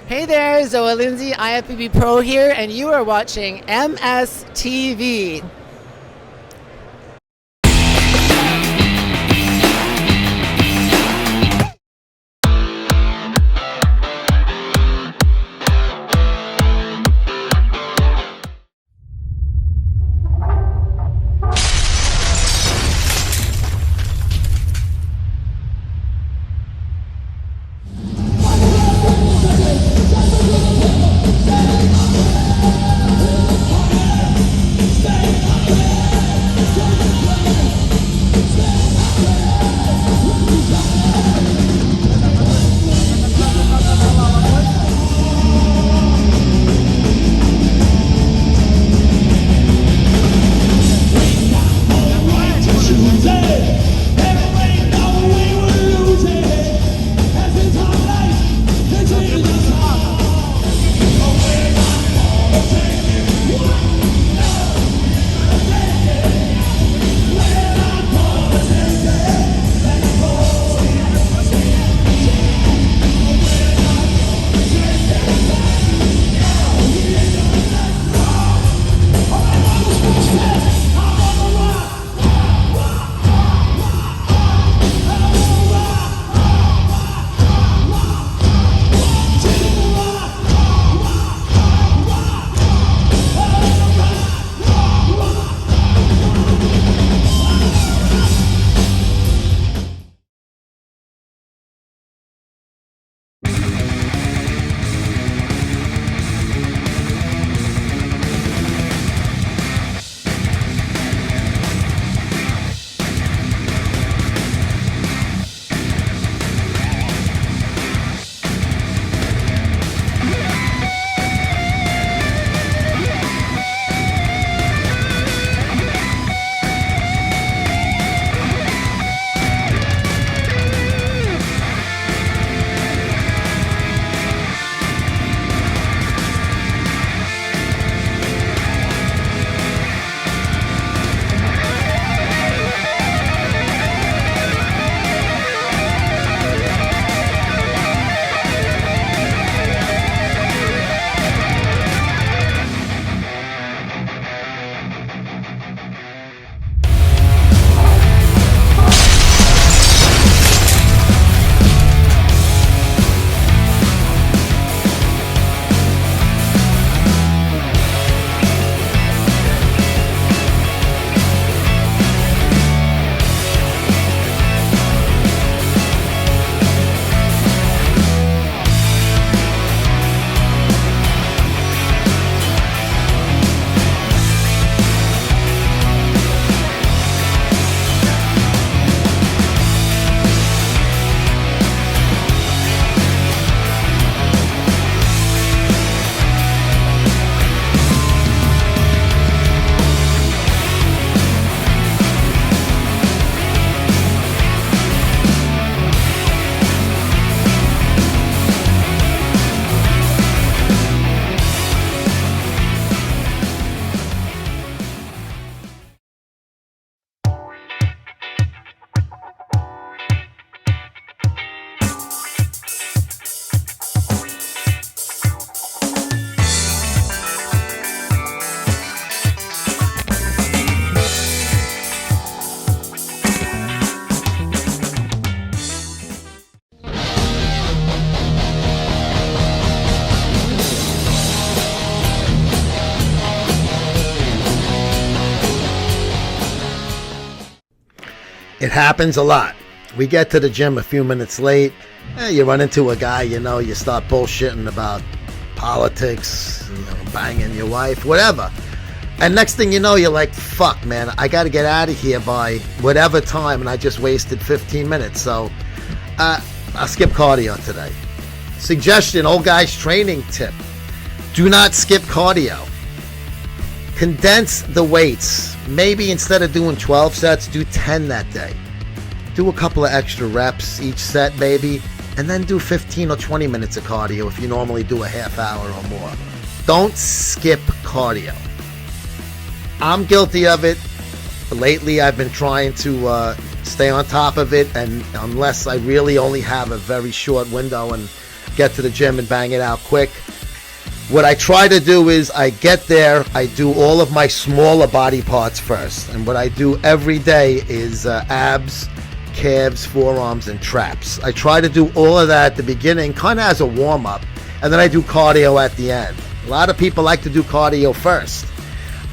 Hey there, Zoe Lindsay, IFBB Pro here, and you are watching MSTV. It happens a lot. We get to the gym a few minutes late. You run into a guy, you start bullshitting about politics, banging your wife, whatever. And next thing you know, you're like, fuck, man, I got to get out of here by whatever time, and I just wasted 15 minutes. So I'll skip cardio today. Suggestion, old guy's training tip. Do not skip cardio. Condense the weights. Maybe instead of doing 12 sets, do 10 that day. Do a couple of extra reps each set, maybe, and then do 15 or 20 minutes of cardio if you normally do a half hour or more. Don't skip cardio. I'm guilty of it. Lately, I've been trying to stay on top of it, and unless I really only have a very short window, and get to the gym and bang it out quick. What I try to do is I get there, I do all of my smaller body parts first. And what I do every day is abs, calves, forearms, and traps. I try to do all of that at the beginning, kind of as a warm-up. And then I do cardio at the end. A lot of people like to do cardio first.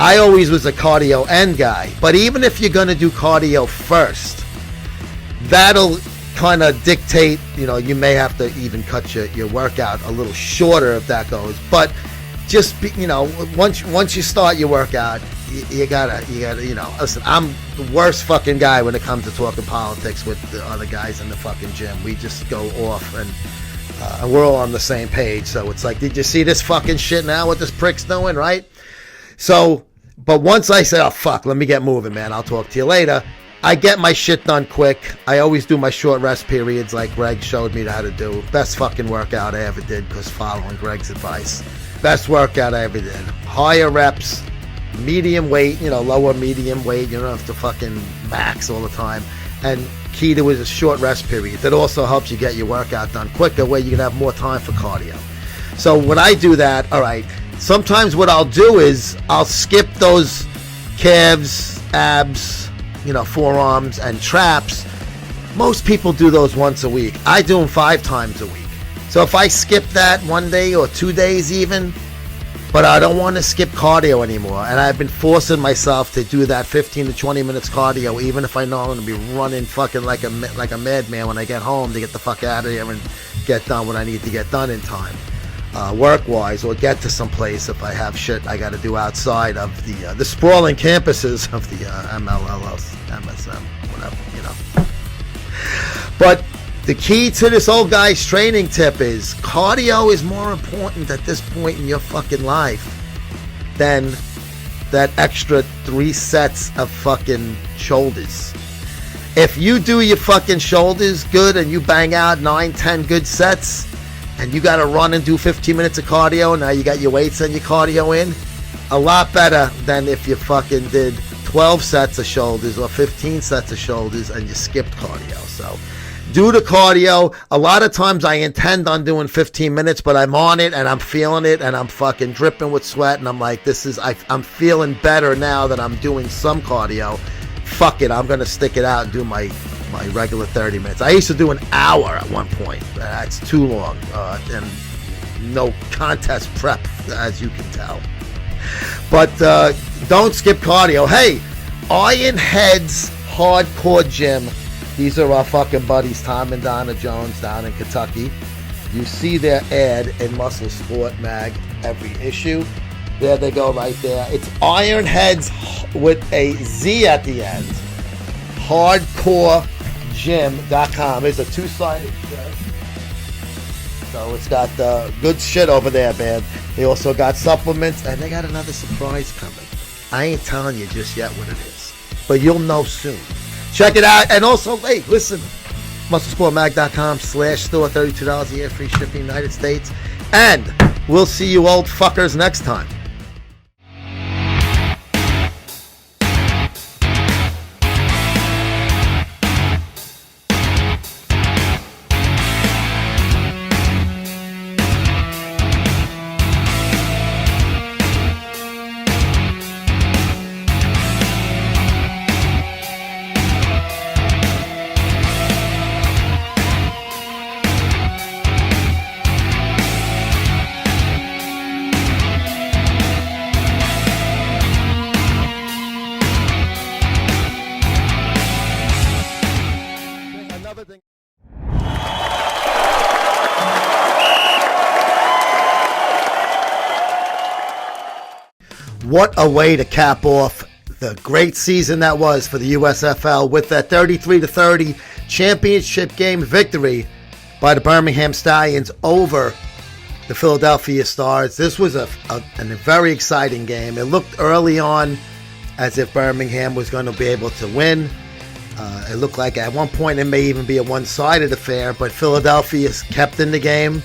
I always was a cardio end guy. But even if you're going to do cardio first, that'll kind of dictate, you may have to even cut your workout a little shorter if that goes. But just be, once you start your workout, you gotta, listen, I'm the worst fucking guy when it comes to talking politics with the other guys in the fucking gym. We just go off and we're all on the same page. So it's like, did you see this fucking shit now, what this prick's doing, right? So, but once I say, oh fuck, let me get moving, man, I'll talk to you later, I get my shit done quick. I always do my short rest periods like Greg showed me how to do. Best fucking workout I ever did, because following Greg's advice. Best workout I ever did. Higher reps, medium weight, lower medium weight. You don't have to fucking max all the time. And key to it is a short rest period. That also helps you get your workout done quicker, where you can have more time for cardio. So when I do that, all right, sometimes what I'll do is I'll skip those calves, abs, forearms and traps. Most people do those once a week. I do them 5 times a week. So if I skip that one day or 2 days even, but I don't want to skip cardio anymore, and I've been forcing myself to do that 15 to 20 minutes cardio, even if I know I'm going to be running fucking like a madman when I get home to get the fuck out of here and get done what I need to get done in time. Work-wise, or get to some place if I have shit I got to do outside of the sprawling campuses of the MLLS, MSM, whatever, But the key to this old guy's training tip is cardio is more important at this point in your fucking life than that extra 3 sets of fucking shoulders. If you do your fucking shoulders good and you bang out 9-10 good sets, and you got to run and do 15 minutes of cardio, now you got your weights and your cardio in, a lot better than if you fucking did 12 sets of shoulders or 15 sets of shoulders and you skipped cardio. So do the cardio. A lot of times I intend on doing 15 minutes, but I'm on it and I'm feeling it and I'm fucking dripping with sweat, and I'm like, I'm feeling better now that I'm doing some cardio. Fuck it, I'm going to stick it out and do my regular 30 minutes. I used to do an hour at one point. That's too long. And no contest prep, as you can tell. But don't skip cardio. Hey, Iron Heads Hardcore Gym. These are our fucking buddies, Tom and Donna Jones down in Kentucky. You see their ad in Muscle Sport Mag every issue. There they go right there. It's Iron Heads with a Z at the end. HardcoreGym.com. It's a 2-sided shirt. So it's got good shit over there, man. They also got supplements, and they got another surprise coming. I ain't telling you just yet what it is, but you'll know soon. Check it out. And also, hey, listen, MuscleSportMag.com/store, $32 a year, free shipping, United States. And we'll see you old fuckers next time. What a way to cap off the great season that was for the USFL with that 33-30 championship game victory by the Birmingham Stallions over the Philadelphia Stars. This was a very exciting game. It looked early on as if Birmingham was going to be able to win. It looked like at one point it may even be a one-sided affair, but Philadelphia kept in the game.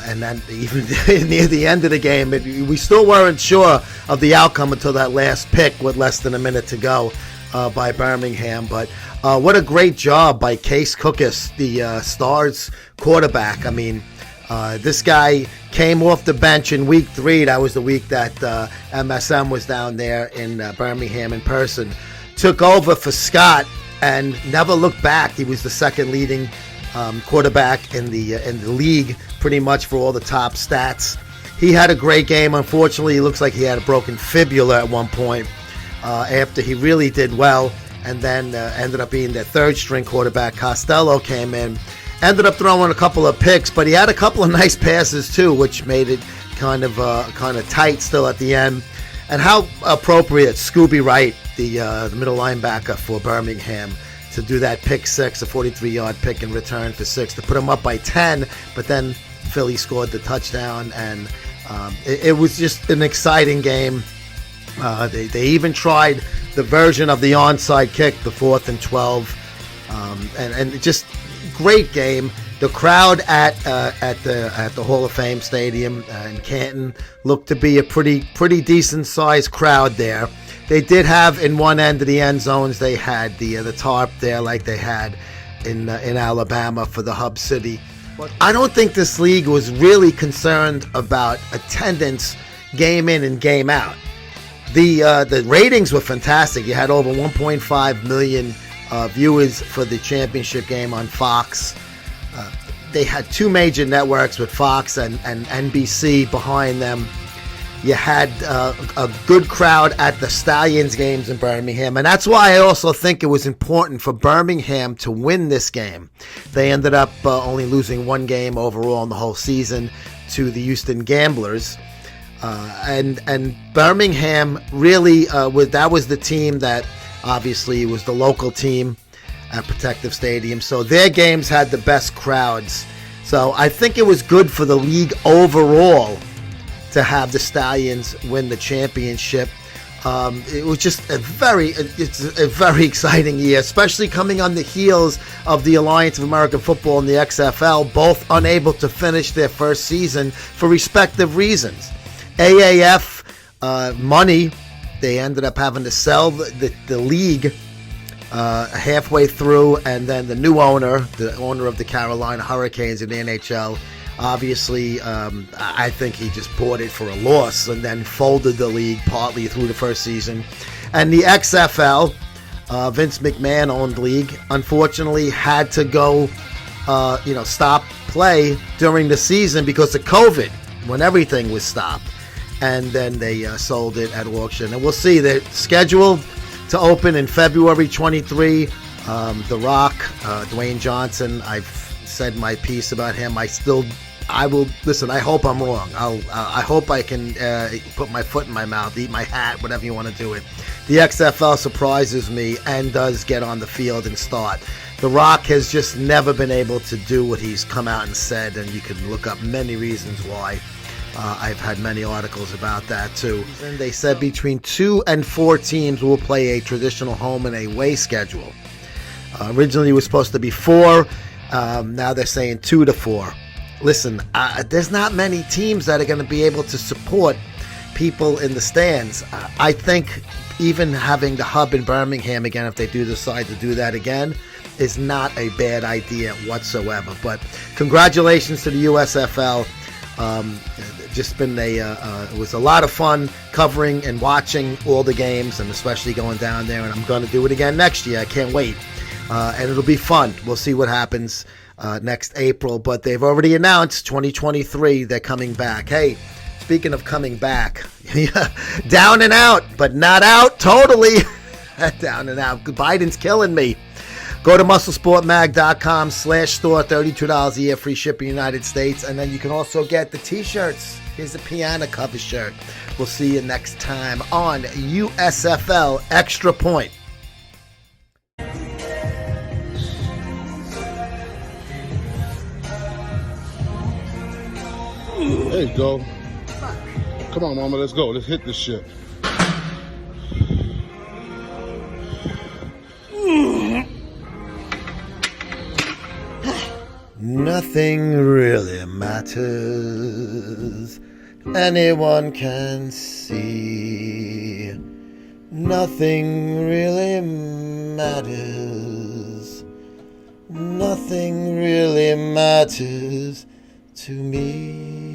And then even near the end of the game, we still weren't sure of the outcome until that last pick with less than a minute to go by Birmingham. But what a great job by Case Cookus, the Stars quarterback. I mean, This guy came off the bench in week 3. That was the week that MSM was down there in Birmingham in person. Took over for Scott and never looked back. He was the second leading quarterback in the league, pretty much for all the top stats. He had a great game. Unfortunately, it looks like he had a broken fibula at one point after he really did well, and then ended up being their third-string quarterback. Costello came in, ended up throwing a couple of picks, but he had a couple of nice passes too, which made it kind of tight still at the end. And how appropriate Scooby Wright, the middle linebacker for Birmingham, to do that pick six, a 43-yard pick in return for 6 to put him up by 10, but then Philly scored the touchdown, and it was just an exciting game. They even tried the version of the onside kick, the 4th and 12, and just great game. The crowd at the Hall of Fame Stadium in Canton looked to be a pretty decent sized crowd there. They did have in one end of the end zones, they had the tarp there like they had in Alabama for the hub city. But I don't think this league was really concerned about attendance game in and game out. The ratings were fantastic. You had over 1.5 million viewers for the championship game on Fox. They had 2 major networks with Fox and NBC behind them. You had a good crowd at the Stallions games in Birmingham, and that's why I also think it was important for Birmingham to win this game. They ended up only losing 1 game overall in the whole season to the Houston Gamblers. And Birmingham really was the team that obviously was the local team at Protective Stadium. So their games had the best crowds. So I think it was good for the league overall to have the Stallions win the championship. It was just a very exciting year, especially coming on the heels of the Alliance of American Football and the XFL, both unable to finish their first season for respective reasons. AAF money, they ended up having to sell the league halfway through, and then the new owner, the owner of the Carolina Hurricanes in the NHL, obviously, I think he just bought it for a loss and then folded the league partly through the first season. And the XFL, Vince McMahon owned league, unfortunately had to go, stop play during the season because of COVID, when everything was stopped. And then they sold it at auction. And we'll see, they're scheduled to open in February 23. The Rock, Dwayne Johnson, I've said my piece about him. I will listen. I hope I'm wrong. I hope I can put my foot in my mouth, eat my hat, whatever you want to do it. The XFL surprises me and does get on the field and start. The Rock has just never been able to do what he's come out and said, and you can look up many reasons why. I've had many articles about that too. And they said between 2 and 4 teams will play a traditional home and away schedule. Originally it was supposed to be 4. Now they're saying 2 to 4. Listen, there's not many teams that are going to be able to support people in the stands. I think even having the hub in Birmingham again, if they do decide to do that again, is not a bad idea whatsoever. But congratulations to the USFL. Just been it was a lot of fun covering and watching all the games, and especially going down there, and I'm going to do it again next year. I can't wait. And it'll be fun. We'll see what happens next April, but they've already announced 2023 they're coming back. Hey, speaking of coming back, down and out, but not out totally. Down and out. Biden's killing me. Go to musclesportmag.com/store, $32 a year, free shipping in the United States, and then you can also get the t-shirts. Here's the piano cover shirt. We'll see you next time on USFL Extra Point. There you go. Come on, mama, let's go. Let's hit this shit. Nothing really matters. Anyone can see. Nothing really matters. Nothing really matters to me.